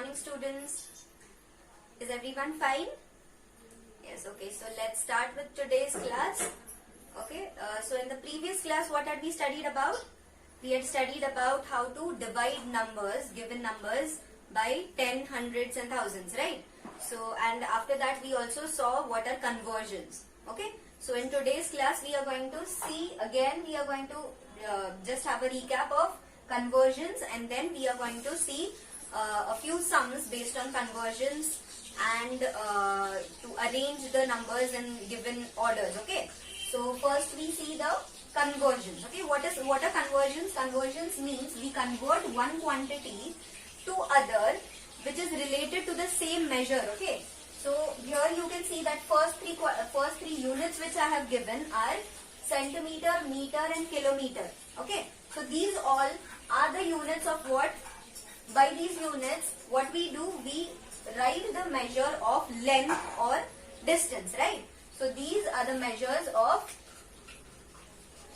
morning, students. Is everyone fine? Yes, okay. So let's start with today's class. Okay, so in the previous class, what had we studied about? We had studied about how to divide numbers, given numbers, by 10, hundreds and thousands, right? So, and after that, we also saw what are conversions. Okay, so in today's class, we are going to see, again, we are going to just have a recap of conversions, and then we are going to see a few sums based on conversions and to arrange the numbers in given orders. Okay, so first we see the conversions. Okay, what are conversions? Conversions means we convert one quantity to other which is related to the same measure. Okay, so here you can see that first three units which I have given are centimeter, meter and kilometer. Okay, so these all are the units of what? By these units, what we do, we write the measure of length or distance, right? So these are the measures of,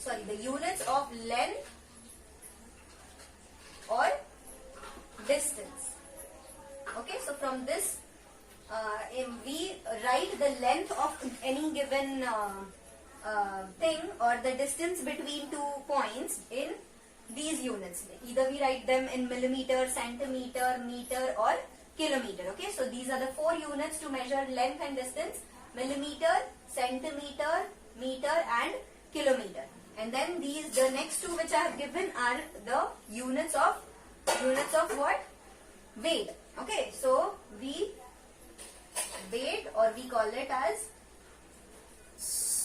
the units of length or distance. Okay, so from this, we write the length of any given thing or the distance between 2 points in these units. Either we write them in millimeter, centimeter, meter or kilometer. Okay, so these are the 4 units to measure length and distance: millimeter, centimeter, meter and kilometer. And then the next 2 which I have given are the units of what? Weight. Okay, so we weight, or we call it as,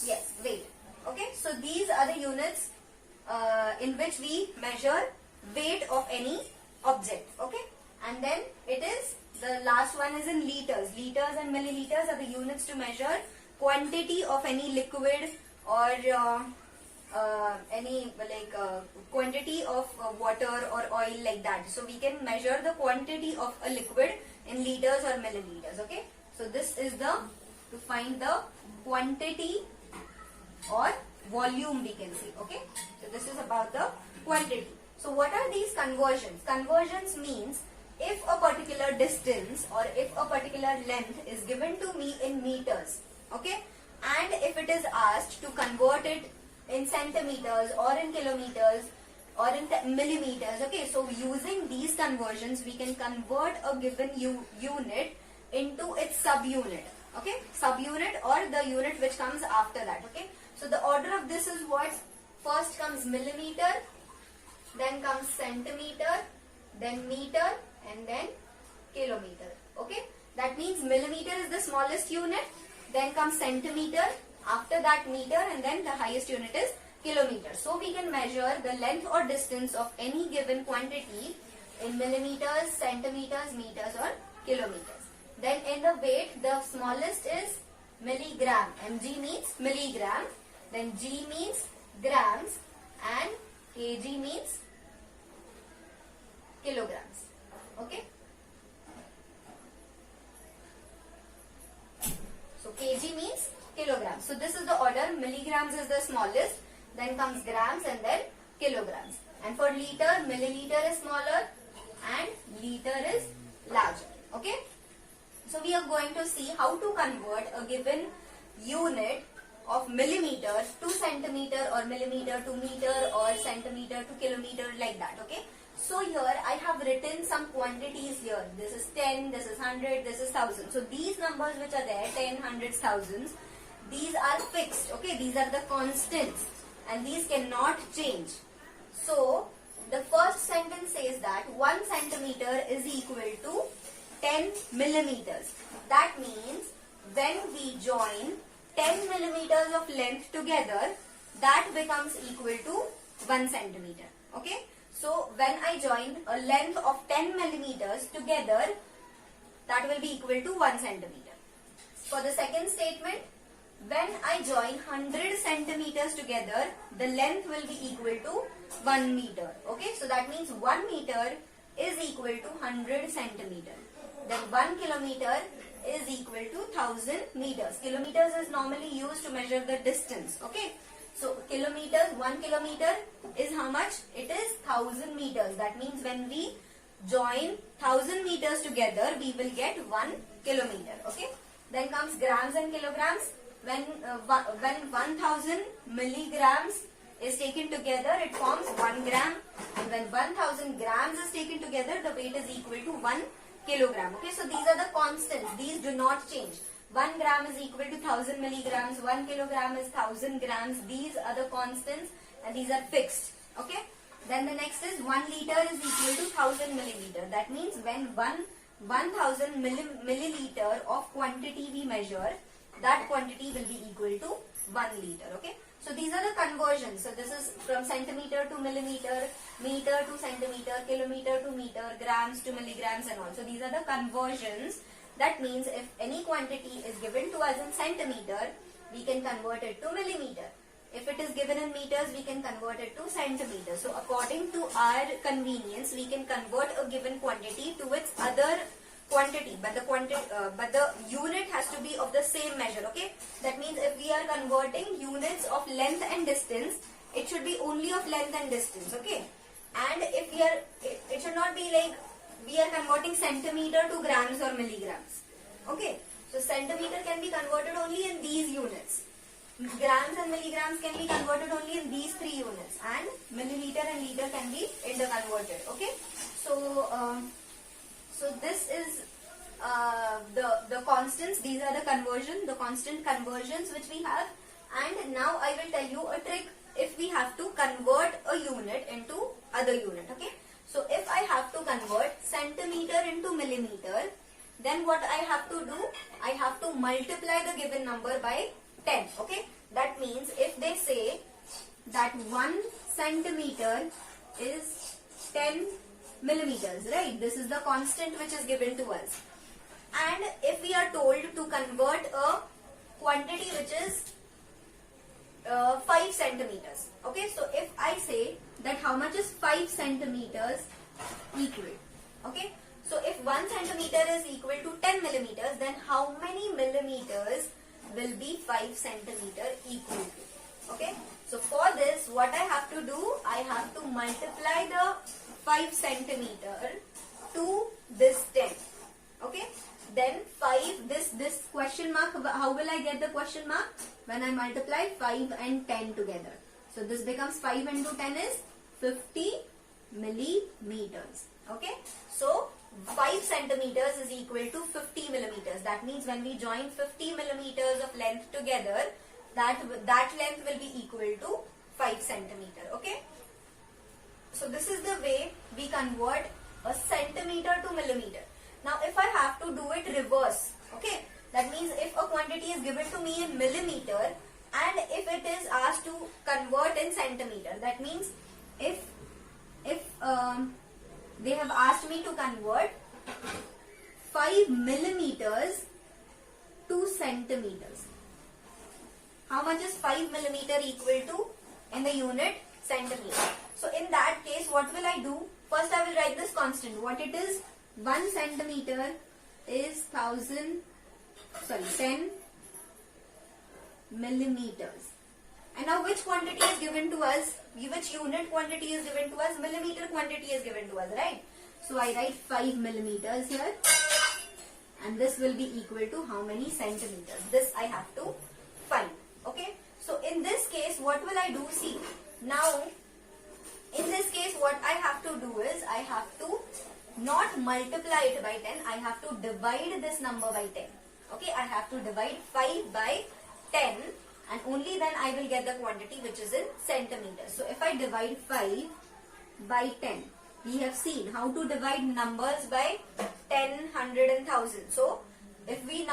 yes, weight. Okay, so these are the units in which we measure weight of any object. Okay, and then it is, the last one is in liters. Liters and milliliters are the units to measure quantity of any liquid or any quantity of water or oil, like that. So we can measure the quantity of a liquid in liters or milliliters. Okay, so this is to find the quantity or volume, we can say. Okay, so this is about the quantity. So what are these conversions? Conversions means if a particular distance or if a particular length is given to me in meters, okay, and if it is asked to convert it in centimeters or in kilometers or in millimeters, okay, so using these conversions we can convert a given unit into its subunit. Okay, subunit or the unit which comes after that. Okay, so the order of this is what? First comes millimeter, then comes centimeter, then meter and then kilometer. Okay, that means millimeter is the smallest unit, then comes centimeter, after that meter, and then the highest unit is kilometer. So we can measure the length or distance of any given quantity in millimeters, centimeters, meters or kilometers. Then in the weight, the smallest is milligram. Mg means milligram, then G means grams and kg means kilograms. Okay, so kg means kilograms. So this is the order. Milligrams is the smallest, then comes grams and then kilograms. And for liter, milliliter is smaller and liter is larger. Okay, so we are going to see how to convert a given unit of millimeter to centimeter or millimeter to meter or centimeter to kilometer, like that. Okay, so here I have written some quantities here. This is 10, this is 100, this is 1000. So these numbers which are there, 10, hundreds, thousands, these are fixed. Okay, these are the constants and these cannot change. So the first sentence says that 1 centimeter is equal to 10 millimeters. That means when we join 10 millimeters of length together, that becomes equal to 1 centimeter. Okay, so when I join a length of 10 millimeters together, that will be equal to 1 centimeter. For the second statement, when I join 100 centimeters together, the length will be equal to 1 meter. Okay, so that means 1 meter is equal to 100 centimeter. Then 1 kilometer is equal to 1000 meters. Kilometers is normally used to measure the distance. Okay, so kilometers, 1 kilometer is how much? It is 1000 meters. That means when we join 1000 meters together, we will get 1 kilometer. Okay. Then comes grams and kilograms. When 1000 milligrams is taken together, it forms 1 gram. And when 1000 grams is taken together, the weight is equal to 1 kilogram. Okay, so these are the constants. These do not change. 1 gram is equal to 1000 milligrams. 1 kilogram is 1000 grams. These are the constants and these are fixed. Okay. Then the next is 1 liter is equal to 1000 milliliter. That means when 1000 milliliter of quantity we measure, that quantity will be equal to 1 liter. Okay. So these are the conversions. So this is from centimeter to millimeter, meter to centimeter, kilometer to meter, grams to milligrams and all. So these are the conversions. That means if any quantity is given to us in centimeter, we can convert it to millimeter. If it is given in meters, we can convert it to centimeters. So according to our convenience, we can convert a given quantity to its other quantity, but the unit has to be of the same measure. Okay, that means if we are converting units of length and distance, it should be only of length and distance. Okay, and if we are, it should not be like we are converting centimeter to grams or milligrams. Okay, so centimeter can be converted only in these units. Grams and milligrams can be converted only in these 3 units, and milliliter and liter can be interconverted. Okay, so so this is the constants. These are the constant conversions which we have. And now I will tell you a trick if we have to convert a unit into other unit. Okay, so if I have to convert centimeter into millimeter, then what I have to do, I have to multiply the given number by 10. Okay, that means if they say that 1 centimeter is 10 millimeters, right? This is the constant which is given to us. And if we are told to convert a quantity which is 5 centimeters. Okay, so if I say that how much is 5 centimeters equal? Okay, so if 1 centimeter is equal to 10 millimeters, then how many millimeters will be 5 centimeter equal to? Okay, so for this, what I have to do, I have to multiply the 5 centimeter to this 10. Okay, then 5, this question mark, how will I get the question mark? When I multiply 5 and 10 together. So this becomes 5 into 10 is 50 millimeters. Okay, so 5 centimeters is equal to 50 millimeters. That means when we join 50 millimeters of length together, that length will be equal to 5 centimeter. Okay, so this is the way we convert a centimeter to millimeter. Now if I have to do it reverse, okay, that means if a quantity is given to me in millimeter and if it is asked to convert in centimeter, that means if they have asked me to convert 5 millimeters to centimeters. How much is 5 millimeter equal to in the unit? Centimeter. So in that case, what will I do? First I will write this constant. What it is? 1 centimeter is 10 millimeters. And now which quantity is given to us? Which unit quantity is given to us? Millimeter quantity is given to us, right? So I write 5 millimeters here. And this will be equal to how many centimeters? This I have to find. Okay. So in this case, what will I do? See, now in this case, what I have to do is I have to not multiply it by 10. I have to divide this number by 10. Okay. I have to divide 5 by 10. And only then I will get the quantity which is in centimeters. So if I divide 5 by 10, we have seen how to divide numbers by 10, 100 and 1000. So if we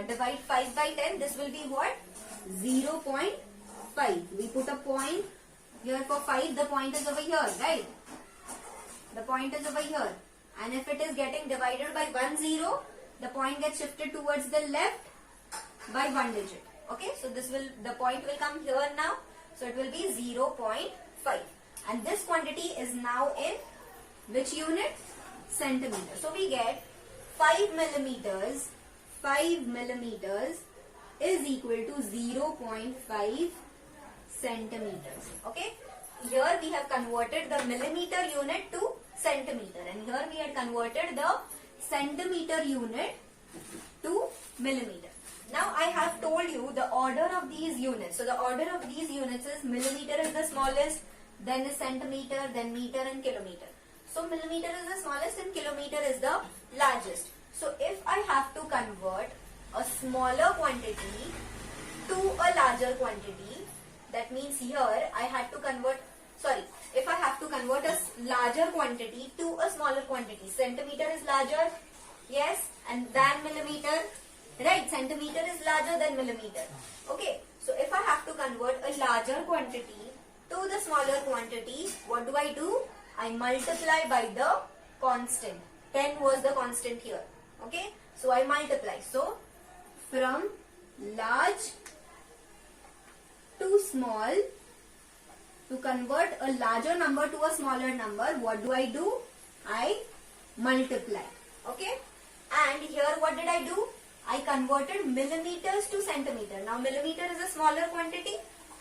divide 5 by 10, this will be what? 0.5. We put a point here for 5. The point is over here, right? The point is over here. And if it is getting divided by 1 0, the point gets shifted towards the left by 1 digit. Okay, so the point will come here now. So it will be 0.5. And this quantity is now in which unit? Centimeter. So we get 5 millimeters is equal to 0.5 centimeters. Okay, here we have converted the millimeter unit to centimeter, and here we had converted the centimeter unit to millimeter. Now I have told you the order of these units. So the order of these units is millimeter is the smallest, then is centimeter, then meter and kilometer. So millimeter is the smallest and kilometer is the largest. So if I have to convert a smaller quantity to a larger quantity, that means here I had to convert, if I have to convert a larger quantity to a smaller quantity, centimeter is larger, yes, and than millimeter, right? Centimeter is larger than millimeter. Okay, so if I have to convert a larger quantity to the smaller quantity, what do? I multiply by the constant. 10 was the constant here. Okay, so I multiply. So from large to small, to convert a larger number to a smaller number, what do? I multiply. Okay, and here what did I do? I converted millimeters to centimeter. Now millimeter is a smaller quantity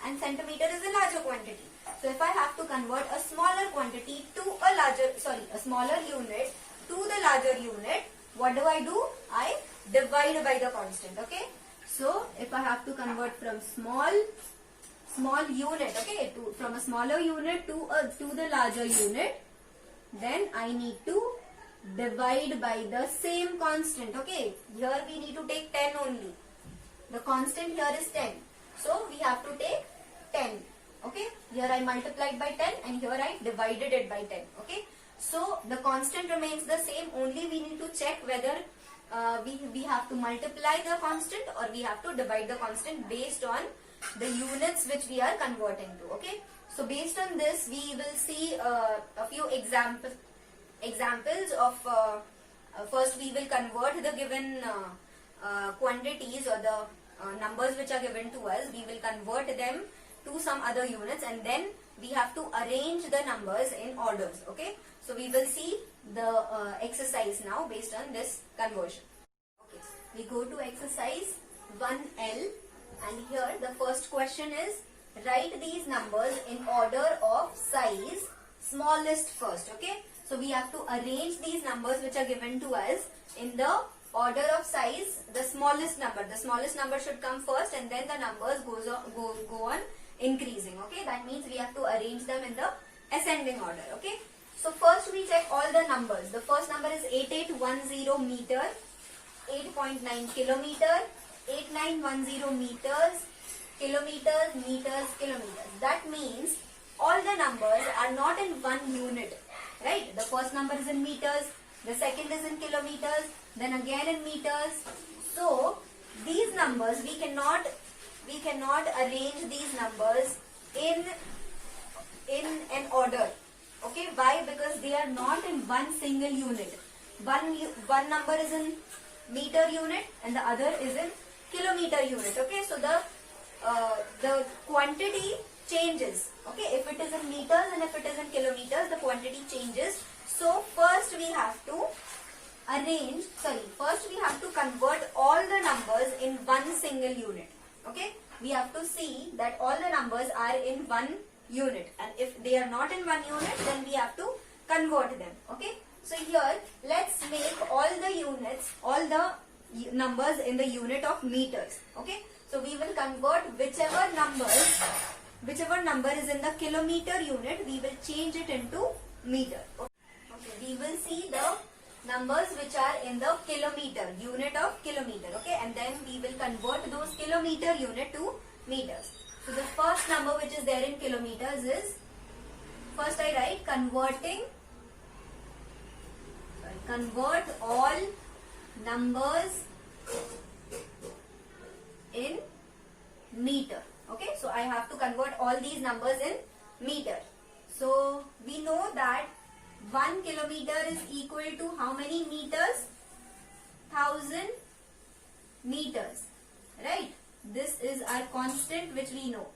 and centimeter is a larger quantity. So if I have to convert a smaller quantity to a smaller unit to the larger unit, what do? I divide by the constant. Okay, so if I have to convert from small unit, okay, from a smaller unit to the larger unit, then I need to divide by the same constant. Okay, here we need to take 10 only. The constant here is 10, so we have to take 10. Okay, here I multiplied by 10 and here I divided it by 10. Okay, so the constant remains the same, only we need to check whether we have to multiply the constant or we have to divide the constant based on the units which we are converting to. Okay, so based on this we will see a few examples of first we will convert the given quantities or the numbers which are given to us. We will convert them to some other units and then we have to arrange the numbers in orders. Okay, so we will see the exercise now based on this conversion. Okay, we go to exercise 1L, and here the first question is, write these numbers in order of size, smallest first. Okay, so we have to arrange these numbers which are given to us in the order of size, the smallest number. The smallest number should come first and then the numbers go on increasing. Okay, that means we have to arrange them in the ascending order. Okay, so first we check all the numbers. The first number is 8810 meter, 8.9 kilometer, 8910 meters, kilometers, meters, kilometers. That means all the numbers are not in one unit, right? The first number is in meters, the second is in kilometers, then again in meters. So these numbers we cannot arrange these numbers in an order. Okay, why? Because they are not in one single unit. One number is in meter unit and the other is in kilometer unit. Okay, so the quantity changes. Okay, if it is in meters and if it is in kilometers, the quantity changes. So first we have to convert all the numbers in one single unit. Okay, we have to see that all the numbers are in one unit, and if they are not in one unit, then we have to convert them. Okay, so here let's make all the numbers in the unit of meters. Okay, so we will convert whichever number is in the kilometer unit, we will change it into meter. Okay, we will see the numbers which are in the kilometer unit of kilometer. Okay, and then we will convert those kilometer unit to meters. So the first number which is there in kilometers is, first I write convert all numbers in meter. Okay, so I have to convert all these numbers in meter. So we know that 1 kilometer is equal to how many meters? 1000 meters, right? This is our constant which we know.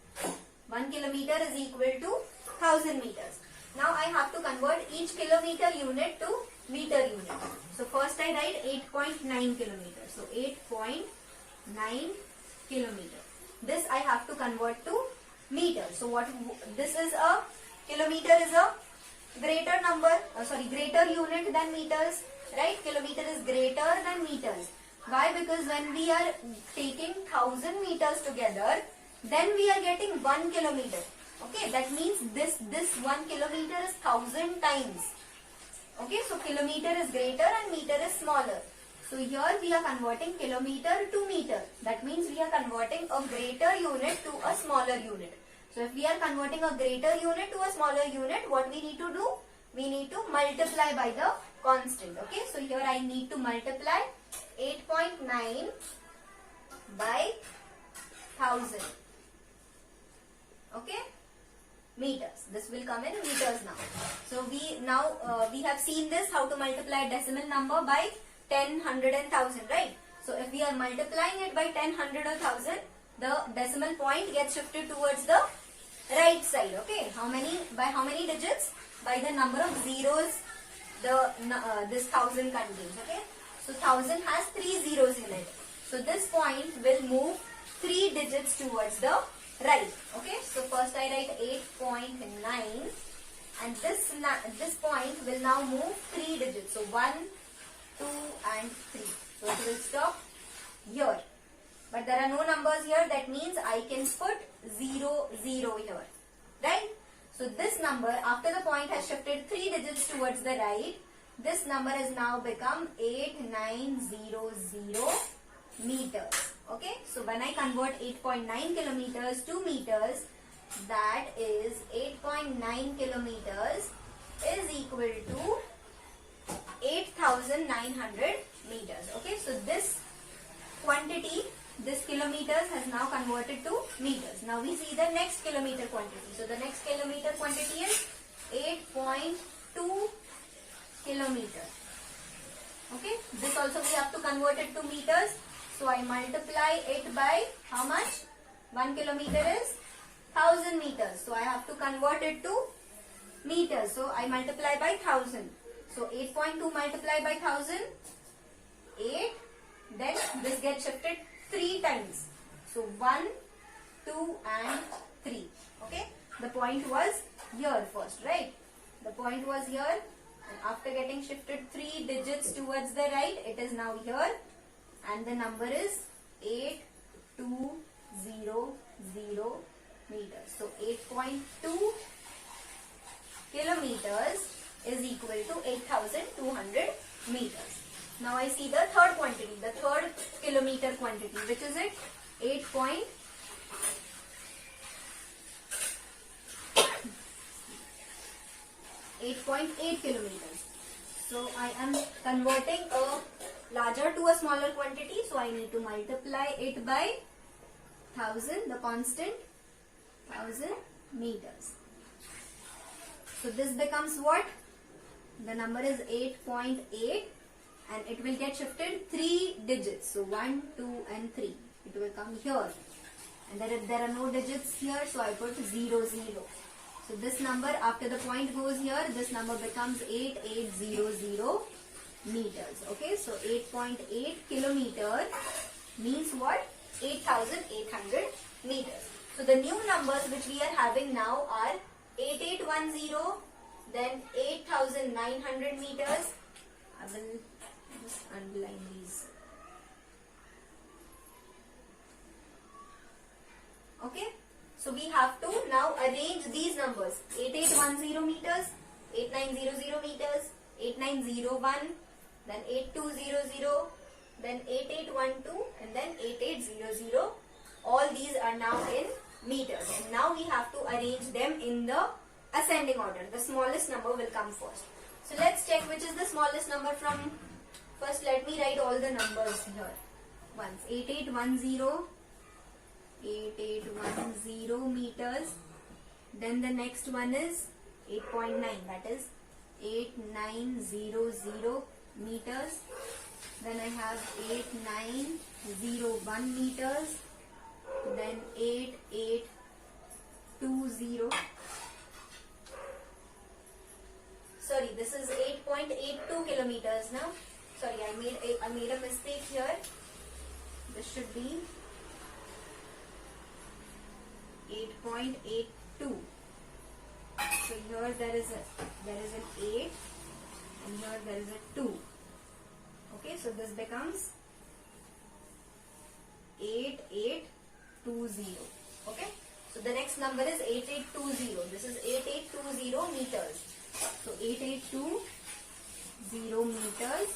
1 kilometer is equal to 1000 meters. Now I have to convert each kilometer unit to meter unit. So first I write 8.9 kilometers. So 8.9 kilometer. This I have to convert to meter. So what this is, a kilometer is a greater greater unit than meters, right? Kilometer is greater than meters. Why? Because when we are taking 1000 meters together, then we are getting 1 kilometer. Okay, that means this 1 kilometer is 1000 times. Okay, so kilometer is greater and meter is smaller. So here we are converting kilometer to meter. That means we are converting a greater unit to a smaller unit. So if we are converting a greater unit to a smaller unit, what we need to do? We need to multiply by the constant. Okay, so here I need to multiply 8.9 by 1000. Okay, meters. This will come in meters now. So we have seen this, how to multiply a decimal number by 10, 100 and 1000, right? So if we are multiplying it by 10, 100 or 1000, the decimal point gets shifted towards the right side. Okay, by how many digits? By the number of zeros this 1000 contains. Okay, so 1000 has 3 zeros in it. So this point will move 3 digits towards the right. Okay, so first I write 8.9 and this point will now move 3 digits. So 1, 2 and 3. So it will stop here. But there are no numbers here. That means I can put 0, 0 here. Right? So this number, after the point has shifted 3 digits towards the right, this number has now become 8900 meters. Okay? So when I convert 8.9 kilometers to meters, that is 8.9 kilometers is equal to 8,900 meters. Okay, so this quantity, this kilometers has now converted to meters. Now we see the next kilometer quantity. So the next kilometer quantity is 8.2 kilometer. Okay, this also we have to convert it to meters. So I multiply it by how much? 1 kilometer is 1000 meters. So I have to convert it to meters. So I multiply by 1000. So 8.2 multiplied by 1000, 8, then this gets shifted 3 times. So 1, 2 and 3. Okay, the point was here first, right? The point was here, and after getting shifted 3 digits towards the right, it is now here, and the number is 8200 meters. So 8.2 kilometers is equal to 8,200 meters. Now I see the third quantity, the third kilometer quantity, which is it? 8.8 kilometers. So I am converting a larger to a smaller quantity, so I need to multiply it by 1000, the constant 1000 meters. So this becomes what? The number is 8.8 and it will get shifted 3 digits. So 1, 2 and 3. It will come here. And there are no digits here, so I put 0, 0. So this number, after the point goes here, this number becomes 8800 meters. Okay, so 8.8 kilometer means what? 8,800 meters. So the new numbers which we are having now are 8810, then 8,900 meters. I will just underline these. Okay, so we have to now arrange these numbers: 8810 meters, 8900 meters, 8901, then 8200, then 8812 and then 8800. All these are now in meters, and now we have to arrange them in the ascending order. The smallest number will come first. So let's check which is the smallest number from. First let me write all the numbers here. Once 8810, 8810 meters. Then the next one is 8.9, that is 8900 meters. Then I have 8901 meters. Then 8820. Sorry, this is 8.82 kilometers now. Sorry, I made a mistake here. This should be 8.82. So here there is an 8 and here there is a 2. Okay, so this becomes 8820. Okay, so the next number is 8820. This is 8820 meters. So 8820 meters,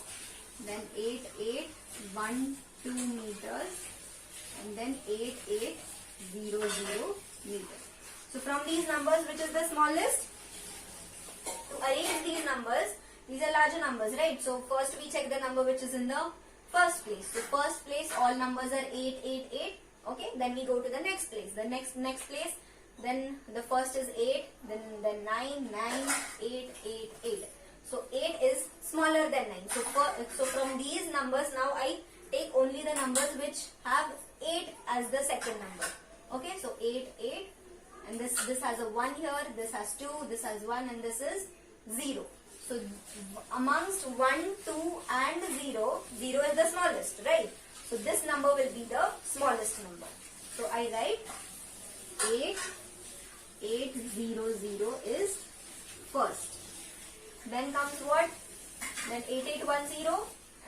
then 8812 meters, and then 8800 meters. So from these numbers, which is the smallest? To arrange these numbers, these are larger numbers, right? So first we check the number which is in the first place. So first place, all numbers are 888. Okay, then we go to the next place. The next place, then the first is 8, then 9, 8, 8, 8. So 8 is smaller than 9. So from these numbers now I take only the numbers which have 8 as the second number. Okay, so 8, 8, and this has a 1 here, this has 2, this has 1, and this is 0. So amongst 1, 2 and 0, 0 is the smallest, right? So this number will be the smallest number. So I write 8800 is first. Then comes what? Then 8810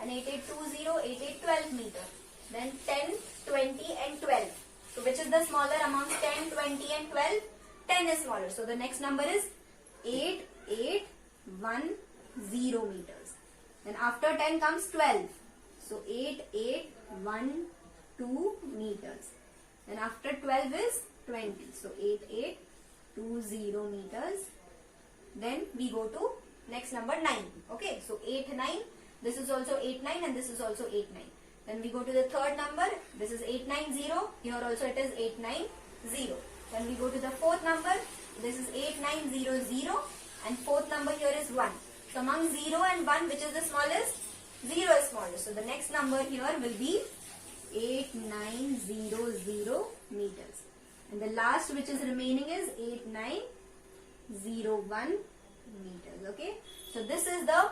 and 8820, 8812 meter. Then 10, 20 and 12. So which is the smaller amongst 10, 20 and 12? 10 is smaller. So the next number is 8810 meters. Then after 10 comes 12. So 8812 meters. Then after 12 is 20. So 8820 meters. Then we go to next number 9. Okay, so 8, 9. This is also 8, 9 and this is also 8, 9. Then we go to the third number. This is 890. Here also it is 890. Then we go to the fourth number. This is 8900 and fourth number here is 1. So among 0 and 1, which is the smallest? 0 is smallest. So the next number here will be 8900 meters. And the last which is remaining is 8901 meters. Okay. So this is the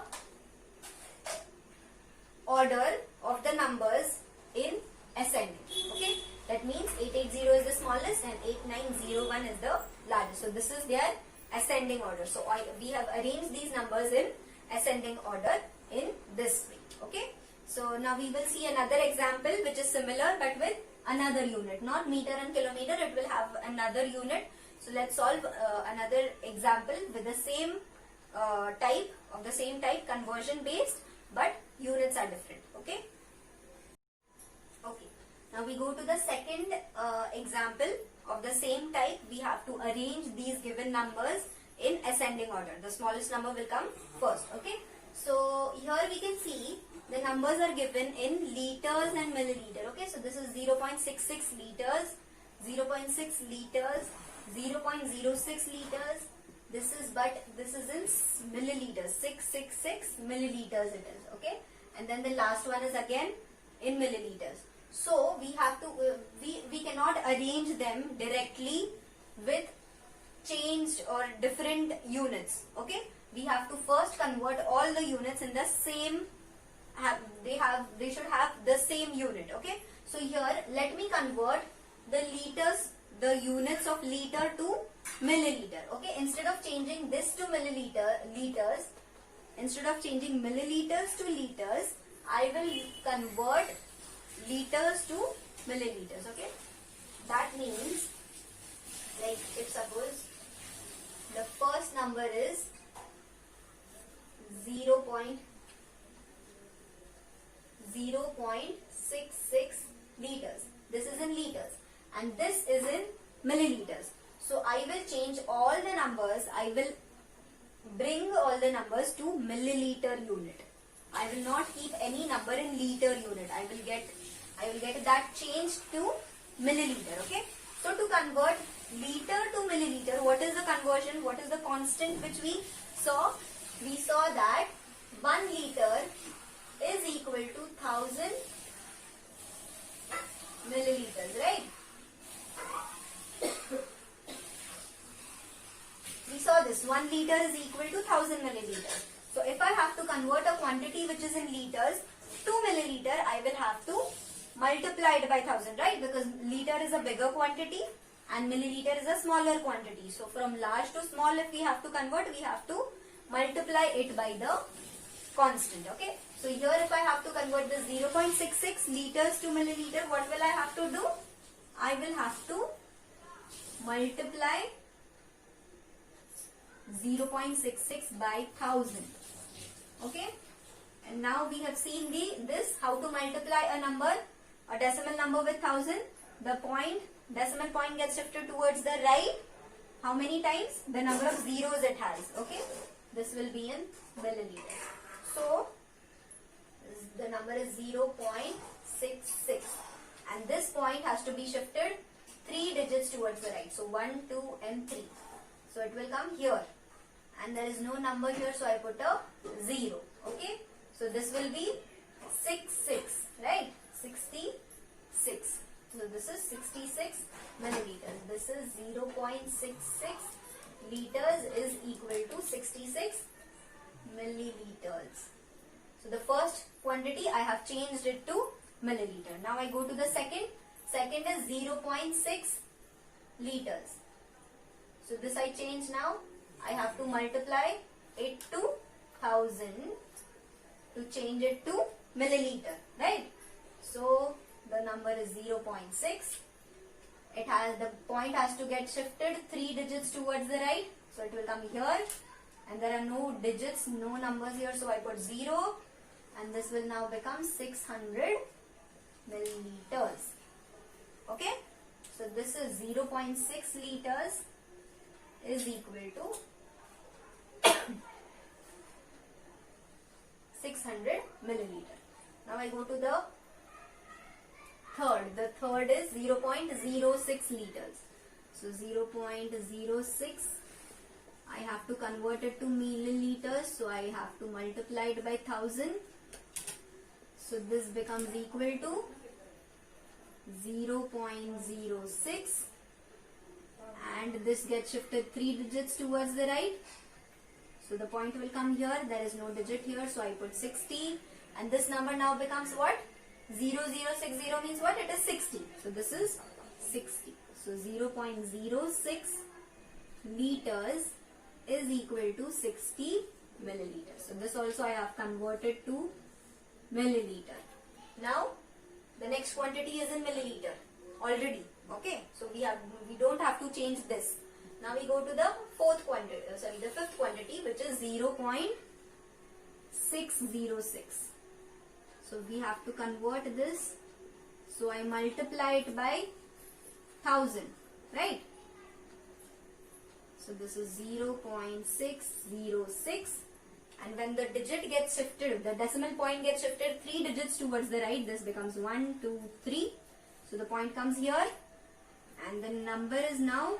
order of the numbers in ascending. Okay. That means 880 is the smallest and 8901 is the largest. So this is their ascending order. So we have arranged these numbers in ascending order in this way. Okay. So now we will see another example which is similar but with another unit. Not meter and kilometer. It will have another unit. So let's solve another example with the same type conversion based, but units are different. Okay. Okay. Now we go to the second example of the same type. We have to arrange these given numbers in ascending order. The smallest number will come first. Okay. So here we can see the numbers are given in liters and milliliter. Okay. So this is 0.66 liters, 0.6 liters, 0.06 liters. This is in milliliters. 666 milliliters it is. Okay. And then the last one is again in milliliters. So we have to we cannot arrange them directly with changed or different units. Okay. We have to first convert all the units in the same. They should have the same unit. Okay. So here let me convert the liters, the units of liter to milliliter. Okay. Instead of changing this to liters, instead of changing milliliters to liters, I will convert liters to milliliters. Okay. That means, like, if suppose the first number is 0.66 liters. This is in liters and this is in milliliters. So I will change all the numbers. I will bring all the numbers to milliliter unit. I will not keep any number in liter unit. I will get that changed to milliliter. Okay. So to convert liter to milliliter, what is the conversion? What is the constant which we saw? We saw that 1 liter is equal to 1000 milliliters, right? We saw this 1 liter is equal to 1000 milliliters. So if I have to convert a quantity which is in liters to milliliter, I will have to multiply it by 1000, right? Because liter is a bigger quantity and milliliter is a smaller quantity. So from large to small, if we have to convert, we have to multiply it by the constant. Okay. So here if I have to convert this 0.66 liters to milliliter, what will I have to do? I will have to multiply 0.66 by 1000. Okay. And now we have seen this how to multiply a number, a decimal number with 1000. The decimal point gets shifted towards the right. How many times? The number of zeros it has. Okay. This will be in milliliters. So the number is 0.66 and this point has to be shifted 3 digits towards the right. So 1, 2 and 3. So it will come here and there is no number here, so I put a 0. Okay. So this will be 66, right? 66. So this is 66 milliliters. This is 0.66 liters is equal to 66 milliliters. So the first quantity I have changed it to milliliter. Now I go to the second. Second is 0.6 liters. So this I change now. I have to multiply it to 1000 to change it to milliliter, right? So the number is 0.6. The point has to get shifted 3 digits towards the right. So it will come here and there are no digits, no numbers here. So I put 0 and this will now become 600 milliliters. Okay. So this is 0.6 liters is equal to 600 milliliter. Now I go to the third. The third is 0.06 liters. So 0.06, I have to convert it to milliliters. So I have to multiply it by 1000. So this becomes equal to 0.06 and this gets shifted 3 digits towards the right. So the point will come here. There is no digit here. So I put 60 and this number now becomes what? 0060 means what? It is 60. So this is 60. So 0.06 liters is equal to 60 milliliters. So this also I have converted to milliliter. Now the next quantity is in milliliter already. Okay. So we don't have to change this. Now we go to the the fifth quantity, which is 0.606. So we have to convert this. So I multiply it by 1000, right? So this is 0.606 and when the digit gets shifted, the decimal point gets shifted 3 digits towards the right, this becomes 1, 2, 3. So the point comes here and the number is now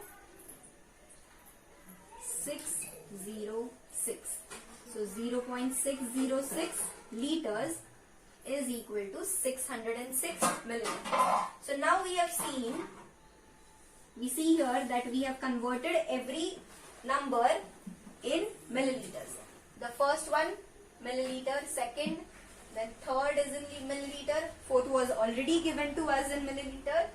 606. So 0.606 liters is equal to 606 milliliters. So now we see here that we have converted every number in milliliters. The first one milliliter, second, then third is in milliliter, fourth was already given to us in milliliter,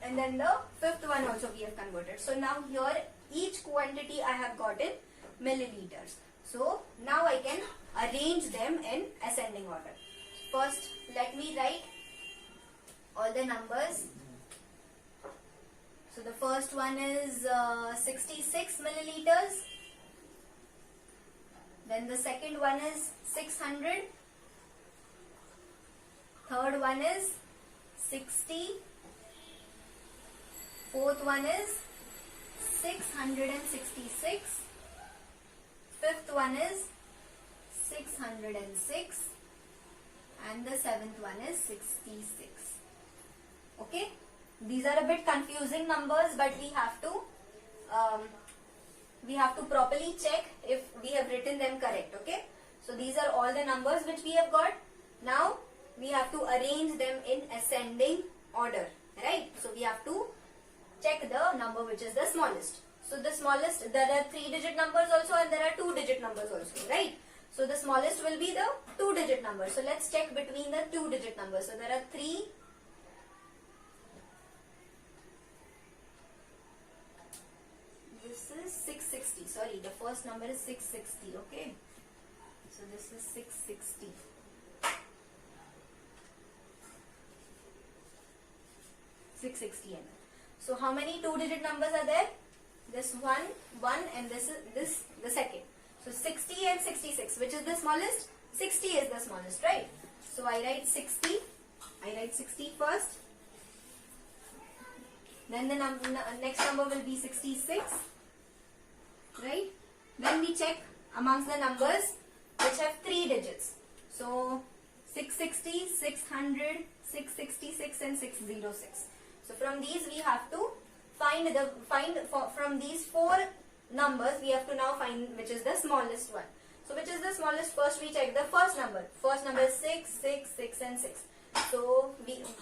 and then the fifth one also we have converted. So now here each quantity I have got in milliliters. So now I can arrange them in ascending order. First let me write all the numbers. So the first one is 66 milliliters. Then the second one is 600. Third one is 60. Fourth one is 666. Fifth one is 606. And the seventh one is 66. Okay. These are a bit confusing numbers, but we have to properly check if we have written them correct. Okay. So these are all the numbers which we have got. Now we have to arrange them in ascending order, right? So we have to check the number which is the smallest. So the smallest, there are 3-digit numbers also and there are 2-digit numbers also, right? So the smallest will be the 2-digit number. So let's check between the 2-digit numbers. So there are 3 660. Sorry, the first number is 660. Okay. So this is 660. 660 ml. So how many two-digit numbers are there? This one, and this is the second. So 60 and 66. Which is the smallest? 60 is the smallest, right? So I write 60. I write 60 first. Then the next number will be 66. Right? Then we check amongst the numbers which have 3 digits. So 660, 600, 666 and 606. So from these we have to from these 4 numbers we have to now find which is the smallest one. So which is the smallest? First we check the first number. First number is 6, 6, 6 and 6. So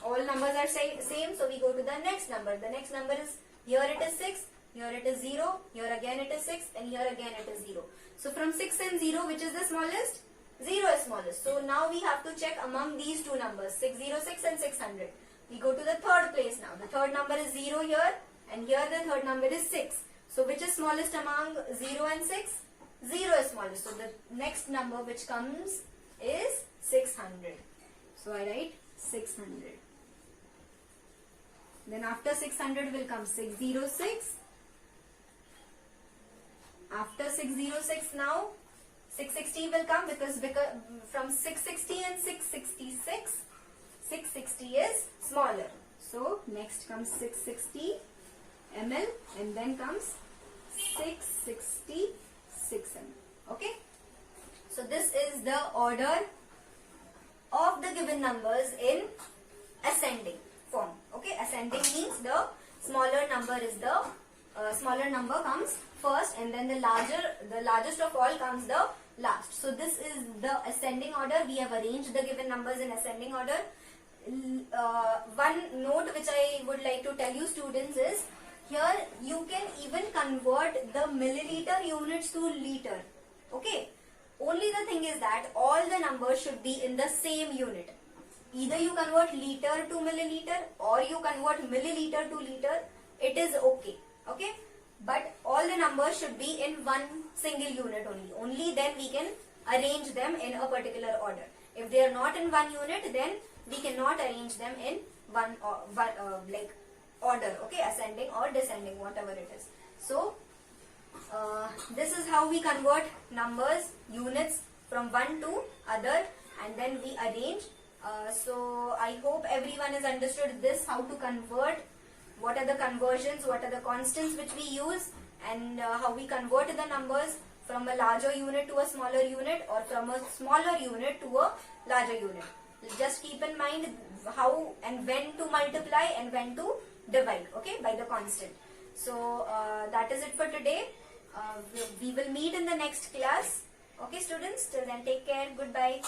all numbers are same. So we go to the next number. The next number is, here it is 6, here it is 0, here again it is 6 and here again it is 0. So from 6 and 0 which is the smallest? 0 is smallest. So now we have to check among these two numbers, 606 and 600. We go to the third place now. The third number is 0 here and here the third number is 6. So which is smallest among 0 and 6? 0 is smallest. So the next number which comes is 600. So I write 600. Then after 600 will come 606. After 606 now 660 will come because from 660 and 666, 660 is smaller. So next comes 660 ml and then comes 666 ml. Okay. So this is the order of the given numbers in ascending form. Okay. Ascending means the smaller number is the smaller number comes first and then the largest of all comes the last. So this is the ascending order. We have arranged the given numbers in ascending order. One note which I would like to tell you students is, here you can even convert the milliliter units to liter. Okay. Only the thing is that all the numbers should be in the same unit. Either you convert liter to milliliter or you convert milliliter to liter. It is okay. Okay. But all the numbers should be in one single unit only. Only then we can arrange them in a particular order. If they are not in one unit, then we cannot arrange them in one like order. Okay, ascending or descending, whatever it is. So this is how we convert numbers, units from one to other, and then we arrange. So I hope everyone has understood this, how to convert. What are the conversions, what are the constants which we use, and how we convert the numbers from a larger unit to a smaller unit or from a smaller unit to a larger unit. Just keep in mind how and when to multiply and when to divide, okay, by the constant. So that is it for today. We will meet in the next class. Okay students, till then take care. Goodbye.